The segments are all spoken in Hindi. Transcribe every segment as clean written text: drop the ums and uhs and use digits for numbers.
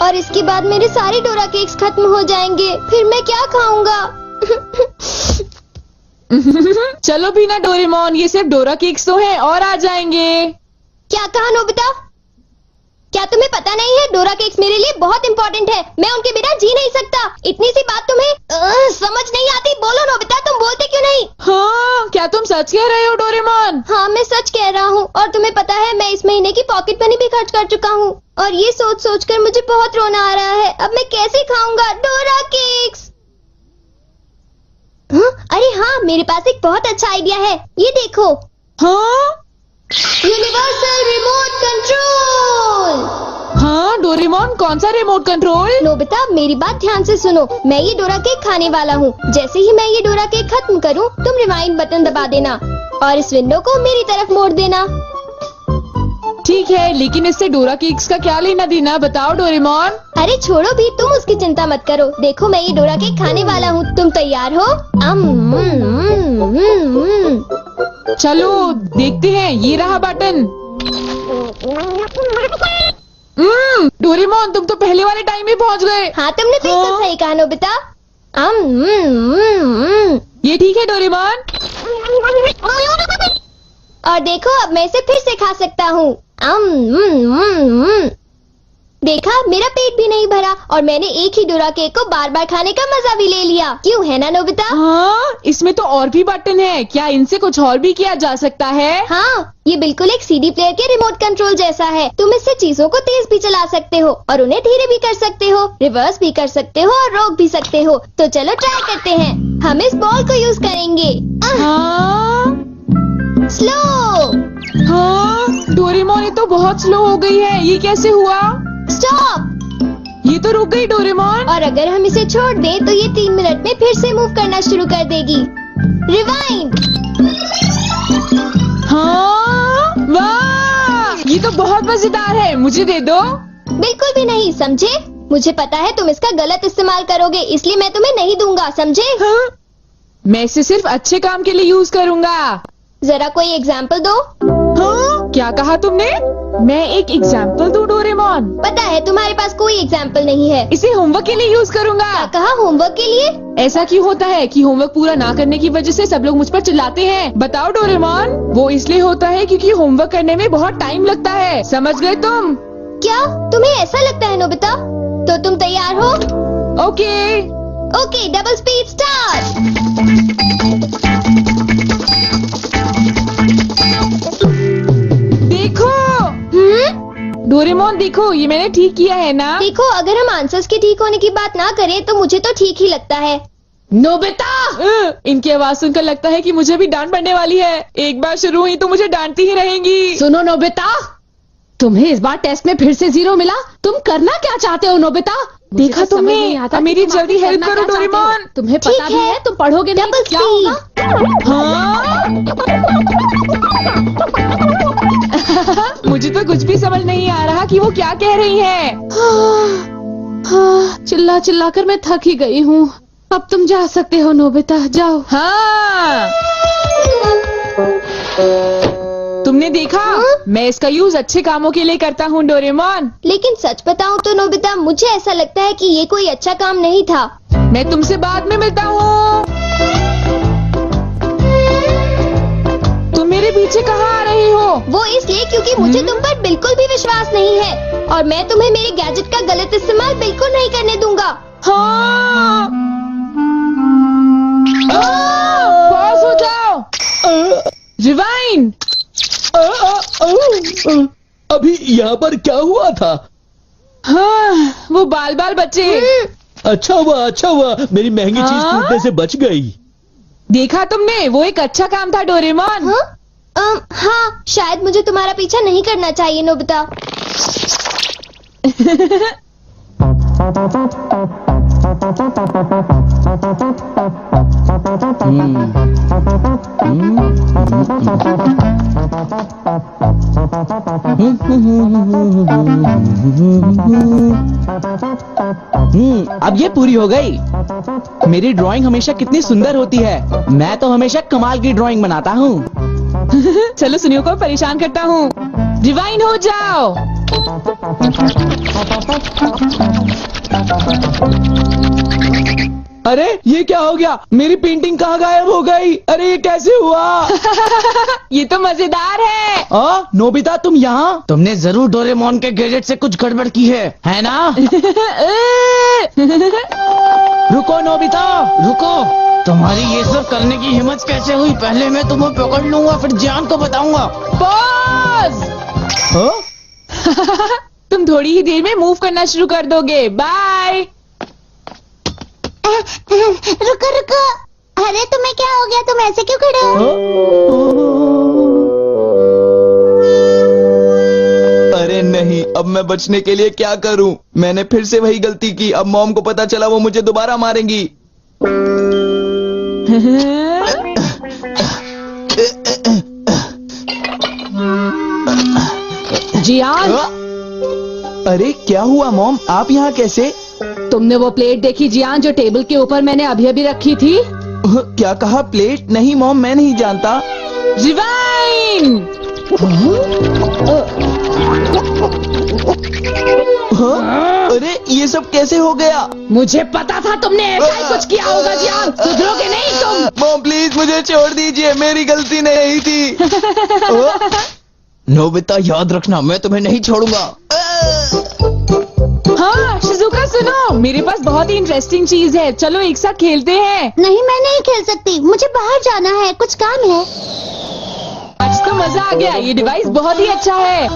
और इसके बाद मेरे सारे डोरा केक्स खत्म हो जाएंगे। फिर मैं क्या खाऊंगा? चलो भी ना डोरेमोन, ये सिर्फ डोरा केक्स तो हैं और आ जाएंगे। क्या कहा नोबिता? क्या तुम्हें पता नहीं है डोरा केक्स मेरे लिए बहुत इम्पोर्टेंट है। मैं उनके बिना जी नहीं सकता। इतनी सी बात तुम्हें समझ नहीं आती? बोलो नोबिता, तुम बोलते क्यों नहीं? हाँ, क्या तुम सच कह रहे हो डोरेमोन? हाँ, मैं सच कह रहा हूँ। और तुम्हें पता है मैं इस महीने की पॉकेट मनी भी खर्च कर चुका हूँ। और ये सोच सोच कर मुझे बहुत रोना आ रहा है। अब मैं कैसे खाऊंगा डोरा केक्स? हाँ? अरे हाँ, मेरे पास एक बहुत अच्छा आइडिया है। ये देखो। हाँ? Universal remote control. हाँ डोरेमोन, कौन सा रिमोट कंट्रोल? नोबिता, मेरी बात ध्यान से सुनो। मैं ये डोरा केक खाने वाला हूँ। जैसे ही मैं ये डोरा केक खत्म करूँ, तुम रिवाइंड बटन दबा देना और इस विंडो को मेरी तरफ मोड़ देना। ठीक है, लेकिन इससे डोरा केक्स का क्या लेना देना, बताओ डोरेमोन। अरे छोड़ो भी, तुम उसकी चिंता मत करो। देखो, मैं ये डोरा केक खाने वाला हूँ। तुम तैयार हो? चलो देखते हैं, ये रहा बटन। डोरेमोन, तुम तो पहले वाले टाइम में पहुँच गए। हाँ, तुमने बिल्कुल सही कहा नोबिता। ये ठीक है डोरेमोन। और देखो, अब मैं इसे फिर से खा सकता हूँ। देखा, मेरा पेट भी नहीं भरा और मैंने एक ही डोरा केक को बार बार खाने का मजा भी ले लिया। क्यों, है ना नोबिता? हाँ, इसमें तो और भी बटन है। क्या इनसे कुछ और भी किया जा सकता है? हाँ, ये बिल्कुल एक सीडी प्लेयर के रिमोट कंट्रोल जैसा है। तुम इससे चीजों को तेज भी चला सकते हो और उन्हें धीरे भी कर सकते हो, रिवर्स भी कर सकते हो और रोक भी सकते हो। तो चलो ट्राई करते हैं। हम इस बॉल को यूज करेंगे। स्लो। हाँ डोरेमोन, ये तो बहुत स्लो हो गई है। ये कैसे हुआ? स्टॉप। ये तो रुक गई डोरेमोन। और अगर हम इसे छोड़ दें तो ये 3 मिनट में फिर से मूव करना शुरू कर देगी। रिवाइंड। हाँ, वाह, ये तो बहुत मजेदार है। मुझे दे दो। बिल्कुल भी नहीं, समझे? मुझे पता है तुम इसका गलत इस्तेमाल करोगे, इसलिए मैं तुम्हें नहीं दूंगा, समझे? हाँ? मैं इसे सिर्फ अच्छे काम के लिए यूज करूँगा। जरा कोई एग्जाम्पल दो। हाँ? क्या कहा तुमने? मैं एक एग्जाम्पल दूं डोरेमोन? पता है तुम्हारे पास कोई एग्जाम्पल नहीं है। इसे होमवर्क के लिए यूज करूँगा। क्या कहा, होमवर्क के लिए? ऐसा क्यों होता है कि होमवर्क पूरा ना करने की वजह से सब लोग मुझ पर चिल्लाते हैं? बताओ डोरेमोन। वो इसलिए होता है क्योंकि होमवर्क करने में बहुत टाइम लगता है। समझ गए तुम? क्या तुम्हें ऐसा लगता है नोबिता? तो तुम तैयार हो? Okay. Okay, double speed start. देखो। डोरेमोन देखो, ये मैंने ठीक किया है ना? देखो, अगर हम आंसर्स के ठीक होने की बात ना करें तो मुझे तो ठीक ही लगता है। नोबिता! इनकी आवाज सुनकर लगता है कि मुझे भी डांट पड़ने वाली है। एक बार शुरू हुई तो मुझे डांटती ही रहेंगी। सुनो नोबिता, तुम्हें इस बार टेस्ट में फिर से 0 मिला। तुम करना क्या चाहते हो नोबिता? देखा तुमने? मेरी जल्दी हेल्प करो डोरेमोन। तुम्हें पता भी है तुम पढ़ोगे नहीं तो क्या होगा? हाँ? मुझे तो कुछ भी समझ नहीं आ रहा कि वो क्या कह रही है। चिल्ला चिल्ला कर मैं थक ही गई हूँ। अब तुम जा सकते हो नोबिता, जाओ। हाँ, तुमने देखा? मैं इसका यूज अच्छे कामों के लिए करता हूँ डोरेमोन। लेकिन सच बताऊँ तो नोबिता, मुझे ऐसा लगता है कि ये कोई अच्छा काम नहीं था। मैं तुमसे बाद में मिलता हूँ। तुम मेरे पीछे कहाँ आ रही हो? वो इसलिए क्योंकि मुझे तुम पर बिल्कुल भी विश्वास नहीं है और मैं तुम्हें मेरे गैजेट का गलत इस्तेमाल बिल्कुल नहीं करने दूंगा। हाँ। पॉज हो जाओ। रिवाइंड। अभी यहाँ पर क्या हुआ था? हाँ, वो बाल बाल बचे। अच्छा हुआ, मेरी महंगी चीज टूटने से बच गई। देखा तुमने? वो एक अच्छा काम था डोरेमोन। हाँ, शायद मुझे तुम्हारा पीछा नहीं करना चाहिए नोबिता। अब ये पूरी हो गई। मेरी ड्राइंग हमेशा कितनी सुंदर होती है। मैं तो हमेशा कमाल की ड्राइंग बनाता हूँ। चलो सुनियो को परेशान करता हूँ। रिवाइंड हो जाओ। अरे ये क्या हो गया? मेरी पेंटिंग कहाँ गायब हो गई? अरे ये कैसे हुआ? ये तो मजेदार है। नोबिता तुम यहाँ? तुमने जरूर डोरेमोन के गैजेट से कुछ गड़बड़ की है ना? रुको नोबिता, रुको। तुम्हारी ये सब करने की हिम्मत कैसे हुई? पहले मैं तुम्हें पकड़ लूंगा, फिर जान को बताऊंगा। पॉज। तुम थोड़ी ही देर में मूव करना शुरू कर दोगे। बाय। रुको रुको, अरे तुम्हें क्या हो गया? तुम ऐसे क्यों खड़े हो? अरे नहीं, अब मैं बचने के लिए क्या करूं? मैंने फिर से वही गलती की। अब मॉम को पता चला, वो मुझे दोबारा मारेंगी। जियान, अरे क्या हुआ मॉम? आप यहाँ कैसे? तुमने वो प्लेट देखी जियान जो टेबल के ऊपर मैंने अभी रखी थी? क्या कहा? प्लेट? नहीं मॉम, मैं नहीं जानता। रिवाइन। अरे ये सब कैसे हो गया? मुझे पता था तुमने ऐसा ही कुछ किया होगा जियान। सुधरोगे नहीं तुम। मॉम प्लीज मुझे छोड़ दीजिए, मेरी गलती नहीं थी। नोबिता याद रखना, मैं तुम्हें नहीं छोड़ूंगा। हाँ शिजुका सुनो, मेरे पास बहुत ही इंटरेस्टिंग चीज है। चलो एक साथ खेलते हैं। नहीं, मैं नहीं खेल सकती, मुझे बाहर जाना है, कुछ काम है। आज तो मजा आ गया, ये डिवाइस बहुत ही अच्छा है।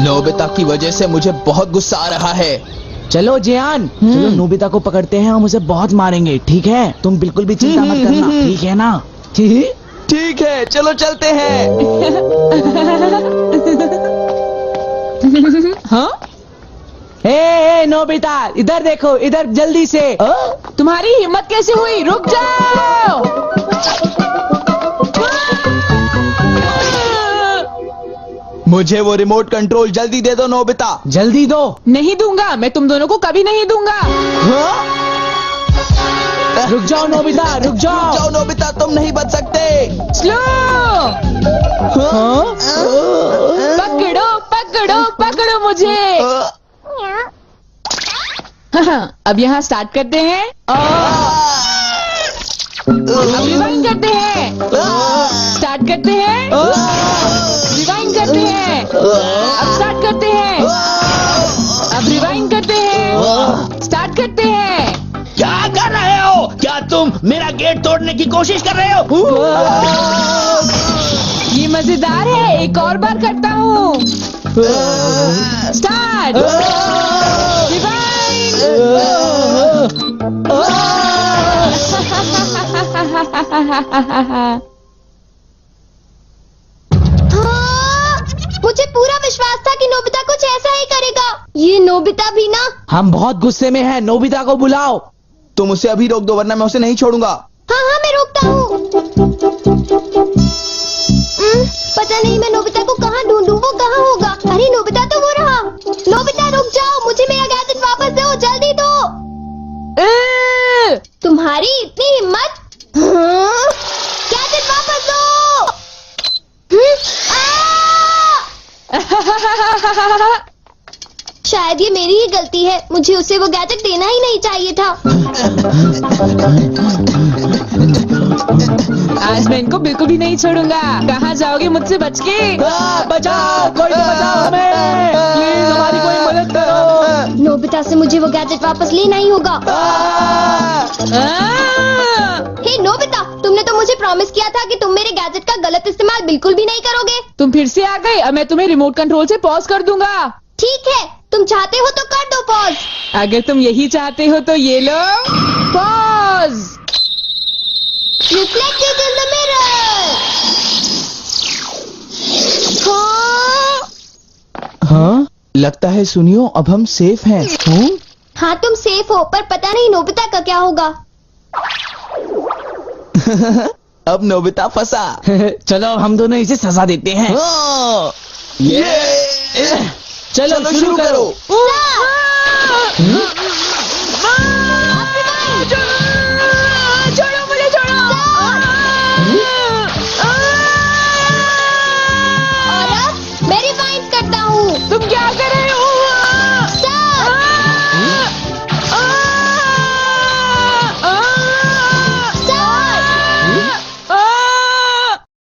नोबिता की वजह से मुझे बहुत गुस्सा आ रहा है। चलो जियान, चलो नोबिता को पकड़ते हैं, हम उसे बहुत मारेंगे। ठीक है? तुम बिल्कुल भी चिंता मत करना, ठीक है ना? ठीक है, चलो चलते हैं। हाँ? हे नोबिता, इधर देखो, इधर जल्दी से। तुम्हारी हिम्मत कैसे हुई? रुक जाओ। मुझे वो रिमोट कंट्रोल जल्दी दे दो नोबिता। जल्दी दो। नहीं दूंगा, मैं तुम दोनों को कभी नहीं दूंगा। रुक जाओ नोबिता, रुक जाओ। जाओ नोबिता, तुम नहीं बच सकते। स्लो। पकड़ो पकड़ो पकड़ो मुझे। अब यहाँ स्टार्ट करते हैं। अब रिवाइंड करते हैं। स्टार्ट करते हैं। रिवाइंड करते हैं। अब स्टार्ट करते हैं। अब रिवाइंड करते हैं। स्टार्ट करते हैं। क्या कर रहे हो? क्या तुम मेरा गेट तोड़ने की कोशिश कर रहे हो? ये मजेदार है, एक और बार करता हूँ। स्टार्ट। रिवाइंड। मुझे पूरा विश्वास था कि नोबिता कुछ ऐसा ही करेगा। ये नोबिता भी ना। हम बहुत गुस्से में हैं, नोबिता को बुलाओ। तुम उसे अभी रोक दो, वरना मैं उसे नहीं छोड़ूंगा। हाँ हाँ, मैं रोकता हूँ। पता नहीं मैं नोबिता को कहाँ ढूंढूं, वो कहाँ होगा? अरे नोबिता तो वो रहा। नोबिता रुक जाओ, मुझे मेरा गैजेट वापस दो, जल्दी दो। तुम्हारी इतनी हिम्मत? गैजेट वापस दो। शायद ये मेरी ही गलती है, मुझे उसे वो गैजेट देना ही नहीं चाहिए था। आज मैं इनको बिल्कुल भी नहीं छोड़ूंगा। कहाँ जाओगे मुझसे बच के? बचाओ, कोई तो बचाओ हमें, प्लीज हमारी कोई मदद करो। नोबिता से मुझे वो गैजेट वापस लेना ही होगा। हे नोबिता, तुमने तो मुझे प्रॉमिस किया था कि तुम मेरे गैजेट का गलत इस्तेमाल बिल्कुल भी नहीं करोगे। तुम फिर से आ गए। अब मैं तुम्हें रिमोट कंट्रोल से पॉज कर दूंगा। ठीक है, तुम चाहते हो तो कर दो पॉज। अगर तुम यही चाहते हो तो ये लो pause. Reflected in the mirror. हाँ, लगता है सुनियो, अब हम सेफ हैं। हाँ तुम सेफ हो, पर पता नहीं नोबिता का क्या होगा। अब नोबिता फंसा। चलो हम दोनों इसे सजा देते हैं। ये चलो शुरू करो। स्टार्ट।